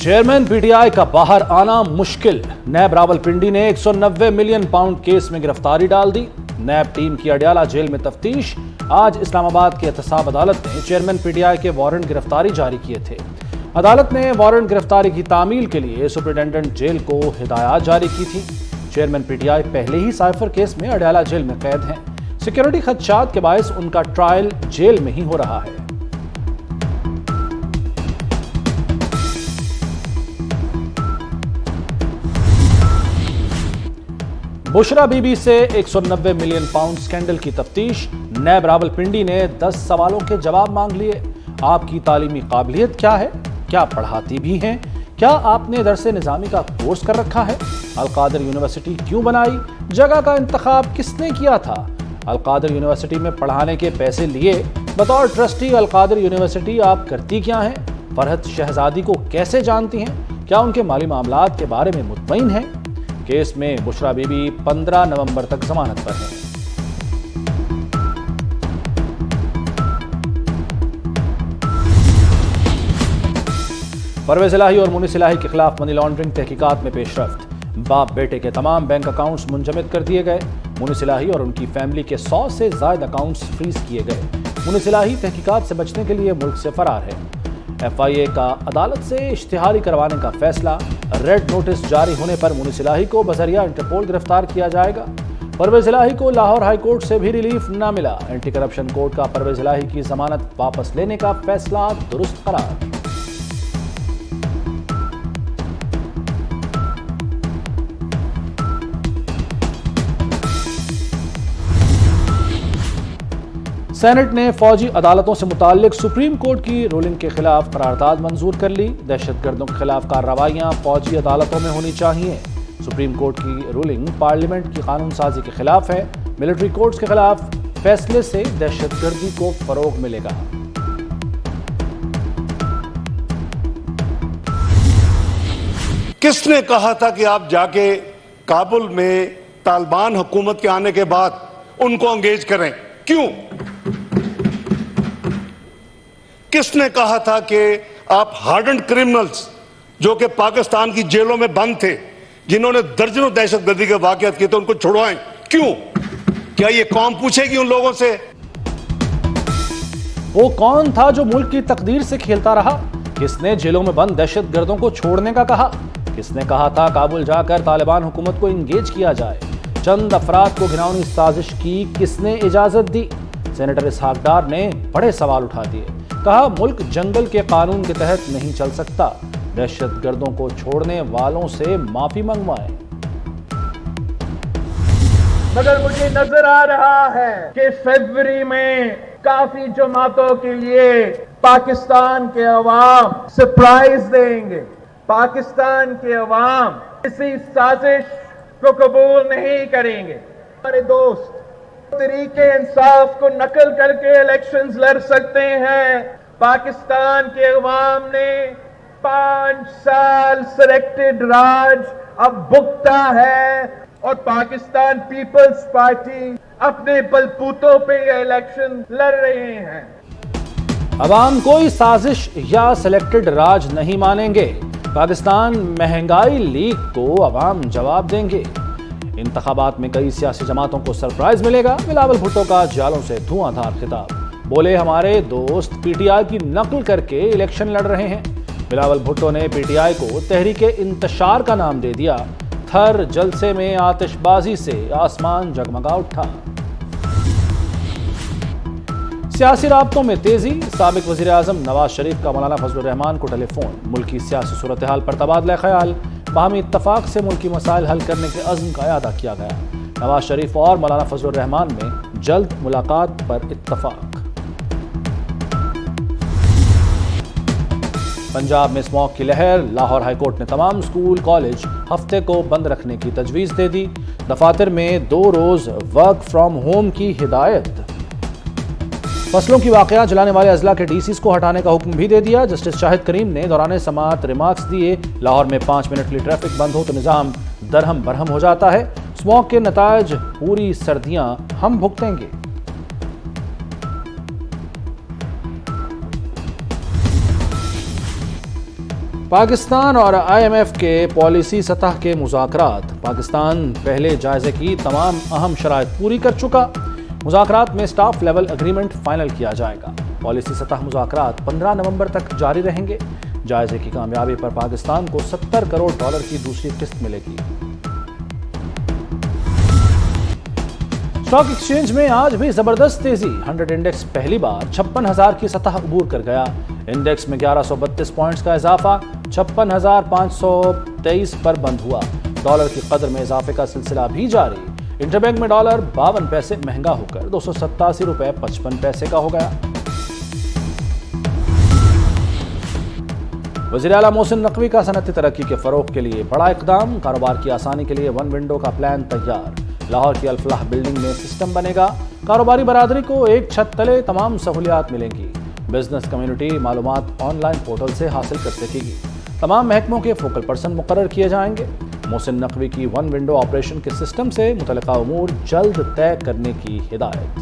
Chairman PTI का बाहर आना मुश्किल। नैब रावलपिंडी ने 190 मिलियन पाउंड केस में गिरफ्तारी डाल दी। नैब टीम की अडयाला जेल में तफ्तीश। आज इस्लामाबाद की एहतसाब अदालत ने चेयरमैन पीटीआई के वारंट गिरफ्तारी जारी किए थे। अदालत ने वारंट गिरफ्तारी की तामील के लिए सुपरिटेंडेंट जेल को हिदायत जारी की थी। चेयरमैन पीटीआई पहले ही साइफर केस में अडयाला जेल में कैद हैं। सिक्योरिटी खदशात के बायस उनका ट्रायल जेल में ही हो रहा है। बुशरा बीबी से 190 मिलियन पाउंड स्कैंडल की तफ्तीश। नैब रावलपिंडी ने 10 सवालों के जवाब मांग लिए। आपकी तालीमी काबिलियत क्या है? क्या पढ़ाती भी हैं? क्या आपने दरसे निजामी का कोर्स कर रखा है? अलकादर यूनिवर्सिटी क्यों बनाई? जगह का इंतखाब किसने किया था? अलकादर यूनिवर्सिटी में पढ़ाने के पैसे लिए बतौर ट्रस्टी अलकादर यूनिवर्सिटी आप करती क्या हैं? फरहत शहजादी को कैसे जानती हैं? क्या उनके माली मामलात के बारे में मुतमईन हैं? केस में बुशरा बीबी 15 नवंबर तक जमानत पर है। परवेज इलाही और मुनीस इलाही के खिलाफ मनी लॉन्ड्रिंग तहकीकात में पेशरफ्त। बाप बेटे के तमाम बैंक अकाउंट्स मुंजमद कर दिए गए। मुनीस इलाही और उनकी फैमिली के 100 से ज्यादा अकाउंट्स फ्रीज किए गए। मुनीस इलाही तहकीकात से बचने के लिए मुल्क से फरार है। FIA का अदालत से इश्तिहारी करवाने का फैसला। रेड नोटिस जारी होने पर मुनीस इलाही को बजरिया इंटरपोल गिरफ्तार किया जाएगा। परवेज इलाही को लाहौर हाई कोर्ट से भी रिलीफ न मिला। एंटी करप्शन कोर्ट का परवेज इलाही की जमानत वापस लेने का फैसला दुरुस्त करार। सेनेट ने फौजी अदालतों से मुताल्लिक सुप्रीम कोर्ट की रूलिंग के खिलाफ करारदाद मंजूर कर ली। दहशतगर्दों के खिलाफ कार्रवाइयां फौजी अदालतों में होनी चाहिए। सुप्रीम कोर्ट की रूलिंग पार्लियामेंट की कानून साजी के खिलाफ है। मिलिट्री कोर्ट्स के खिलाफ फैसले से दहशतगर्दी को फरोग मिलेगा। किसने कहा था कि आप जाके काबुल में तालिबान हुकूमत के आने के बाद उनको एंगेज करें? क्यों? किसने कहा था कि आप हार्डन्ड क्रिमिनल्स जो कि पाकिस्तान की जेलों में बंद थे, जिन्होंने दर्जनों दहशतगर्दी के वाकयात किए थे, उनको छुड़वाएं? क्यों? क्या ये कौम पूछेगी उन लोगों से? वो कौन था जो मुल्क की तकदीर से खेलता रहा? किसने जेलों में बंद दहशतगर्दों को छोड़ने का कहा? किसने कहा था काबुल जाकर तालिबान हुकूमत को इंगेज किया जाए? चंद अफराद को घिनौनी साजिश की किसने इजाजत दी? सेनेटर इसहाक डार ने बड़े सवाल उठा दिए। कहा मुल्क जंगल के कानून के तहत नहीं चल सकता। दहशतगर्दों को छोड़ने वालों से माफी मंगवाएं। मगर मुझे नजर आ रहा है कि फरवरी में काफी जमातों के लिए पाकिस्तान के अवाम सरप्राइज देंगे। पाकिस्तान के अवाम इसी साजिश को कबूल नहीं करेंगे। हमारे दोस्त तरीके इंसाफ को नकल करके इलेक्शंस लड़ सकते हैं। पाकिस्तान के अवाम ने 5 साल सिलेक्टेड राज अब भुगता है और पाकिस्तान पीपल्स पार्टी अपने बलबूतों पे इलेक्शन लड़ रहे हैं। अवाम कोई साजिश या सिलेक्टेड राज नहीं मानेंगे। पाकिस्तान महंगाई लीग को अवाम जवाब देंगे। इंतखाबात में कई सियासी जमातों को सरप्राइज मिलेगा। बिलावल भुट्टो का जालों से धुआंधार खिताब। बोले हमारे दोस्त पीटीआई की नकल करके इलेक्शन लड़ रहे हैं। बिलावल भुट्टो ने पीटीआई को तहरीके इंतशार का नाम दे दिया। थर जलसे में आतिशबाजी से आसमान जगमगा उठा। सियासी राब्तों में तेजी। साबिक वजीर आजम नवाज शरीफ का मौलाना फजलुर रहमान को टेलीफोन। मुल्की सियासी सूरत हाल पर तबादला ख्याल। बाहमी इत्तफाक से मुल्की मसाइल हल करने के अज़्म का इआदा किया गया। नवाज शरीफ और मौलाना फजलुर रहमान में जल्द मुलाकात पर इत्तफाक। पंजाब में स्मॉग की लहर। लाहौर हाईकोर्ट ने तमाम स्कूल कॉलेज हफ्ते को बंद रखने की तजवीज़ दे दी। दफातर में 2 रोज़ वर्क फ्रॉम होम की हिदायत। फसलों की वाकया जलाने वाले अजला के DCs को हटाने का हुक्म भी दे दिया। जस्टिस शाहिद करीम ने दौरान समाअत रिमार्क्स दिए। लाहौर में 5 मिनट के लिए ट्रैफिक बंद हो तो निज़ाम दरहम बरहम हो जाता है। स्मॉग के नतायज पूरी सर्दियां हम भुगतेंगे। پاکستان اور IMF کے پالیسی سطح کے مذاکرات۔ پاکستان پہلے جائزے کی تمام اہم شرائط پوری کر چکا۔ مذاکرات میں سٹاف لیول اگریمنٹ فائنل کیا جائے گا۔ پالیسی سطح مذاکرات 15 نومبر تک جاری رہیں گے۔ جائزے کی کامیابی پر پاکستان کو $70 کروڑ کی دوسری قسط ملے گی۔ اسٹاک ایکسچینج میں آج بھی زبردست تیزی۔ 100 انڈیکس پہلی بار 56,000 کی سطح عبور کر گیا۔ انڈیکس میں 1132 پوائنٹس کا اضافہ 56,523 پر بند ہوا۔ ڈالر کی قدر میں اضافے کا سلسلہ بھی جاری۔ انٹر بینک میں ڈالر 52 پیسے مہنگا ہو کر $287.55 کا ہو گیا۔ وزیر اعلیٰ محسن نقوی کا صنعتی ترقی کے فروغ کے لیے بڑا اقدام۔ کاروبار کی آسانی کے لیے 1 ونڈو کا پلان تیار۔ لاہور کی الفلاح بلڈنگ میں سسٹم بنے گا۔ کاروباری برادری کو ایک چھت تلے تمام سہولیات ملیں گی۔ بزنس کمیونٹی معلومات آن لائن پورٹل سے حاصل کر سکے گی۔ تمام محکموں کے فوکل پرسن مقرر کیے جائیں گے۔ محسن نقوی کی 1 ونڈو آپریشن کے سسٹم سے متعلقہ امور جلد طے کرنے کی ہدایت۔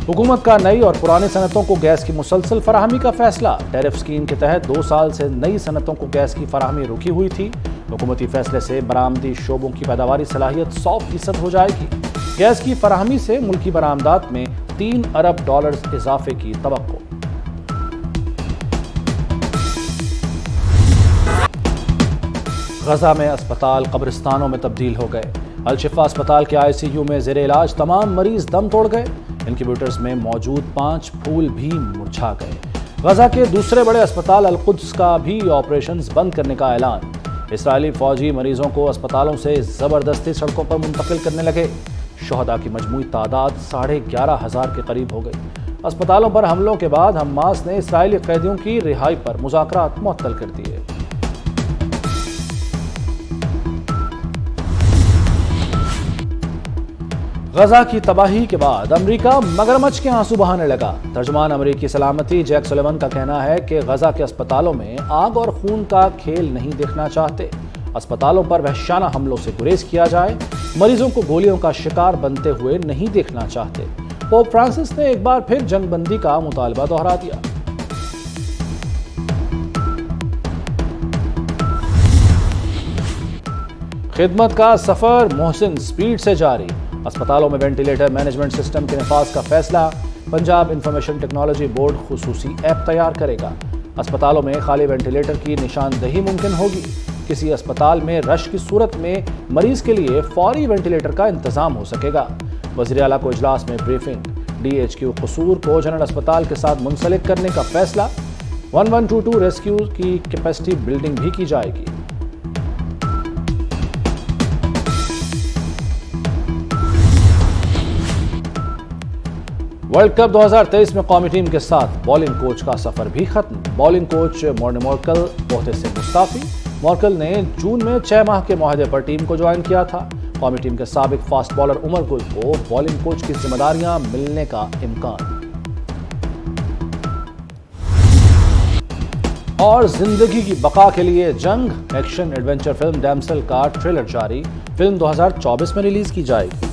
حکومت کا نئی اور پرانی صنعتوں کو گیس کی مسلسل فراہمی کا فیصلہ۔ ٹیرف اسکیم کے تحت 2 سال سے نئی صنعتوں کو گیس کی فراہمی رکی ہوئی تھی۔ حکومتی فیصلے سے برآمدی شعبوں کی پیداواری صلاحیت 100% ہو جائے گی۔ گیس کی فراہمی سے ملکی برآمدات میں $3 ارب اضافے کی توقع۔ غزہ میں اسپتال قبرستانوں میں تبدیل ہو گئے۔ الشفا اسپتال کے ICU میں زیر علاج تمام مریض دم توڑ گئے۔ انکیوبیٹرز میں موجود 5 پھول بھی مرجھا گئے۔ غزہ کے دوسرے بڑے اسپتال القدس کا بھی آپریشنز بند کرنے کا اعلان۔ اسرائیلی فوجی مریضوں کو اسپتالوں سے زبردستی سڑکوں پر منتقل کرنے لگے۔ شہداء کی مجموعی تعداد 11,500 کے قریب ہو گئی۔ اسپتالوں پر حملوں کے بعد حماس نے اسرائیلی قیدیوں کی رہائی پر مذاکرات معطل کر دیے۔ غزہ کی تباہی کے بعد امریکہ مگرمچھ کے آنسو بہانے لگا۔ ترجمان امریکی سلامتی جیک سلیون کا کہنا ہے کہ غزہ کے اسپتالوں میں آگ اور خون کا کھیل نہیں دیکھنا چاہتے۔ اسپتالوں پر وحشیانہ حملوں سے گریز کیا جائے۔ مریضوں کو گولیوں کا شکار بنتے ہوئے نہیں دیکھنا چاہتے۔ پوپ فرانسس نے ایک بار پھر جنگ بندی کا مطالبہ دہرا دیا۔ خدمت کا سفر محسن سپیڈ سے جاری۔ اسپتالوں میں وینٹیلیٹر مینجمنٹ سسٹم کے نفاذ کا فیصلہ۔ پنجاب انفارمیشن ٹیکنالوجی بورڈ خصوصی ایپ تیار کرے گا۔ اسپتالوں میں خالی وینٹیلیٹر کی نشاندہی ممکن ہوگی۔ کسی اسپتال میں رش کی صورت میں مریض کے لیے فوری وینٹیلیٹر کا انتظام ہو سکے گا۔ وزیر اعلیٰ کو اجلاس میں بریفنگ۔ DHQ قصور کو جنرل اسپتال کے ساتھ منسلک کرنے کا فیصلہ۔ 1122 ریسکیو کی کیپیسٹی بلڈنگ بھی کی جائے گی۔ ورلڈ کپ 2023 میں قومی ٹیم کے ساتھ بالنگ کوچ کا سفر بھی ختم۔ بالنگ کوچ مورن مورکل عہدے سے مستعفی۔ مورکل نے جون میں 6 ماہ کے معاہدے پر ٹیم کو جوائن کیا تھا۔ قومی ٹیم کے سابق فاسٹ بالر عمر گل کو بالنگ کوچ کی ذمہ داریاں ملنے کا امکان۔ اور زندگی کی بقا کے لیے جنگ۔ ایکشن ایڈونچر فلم ڈیمسل کا ٹریلر جاری۔ فلم 2024 میں ریلیز کی جائے گی۔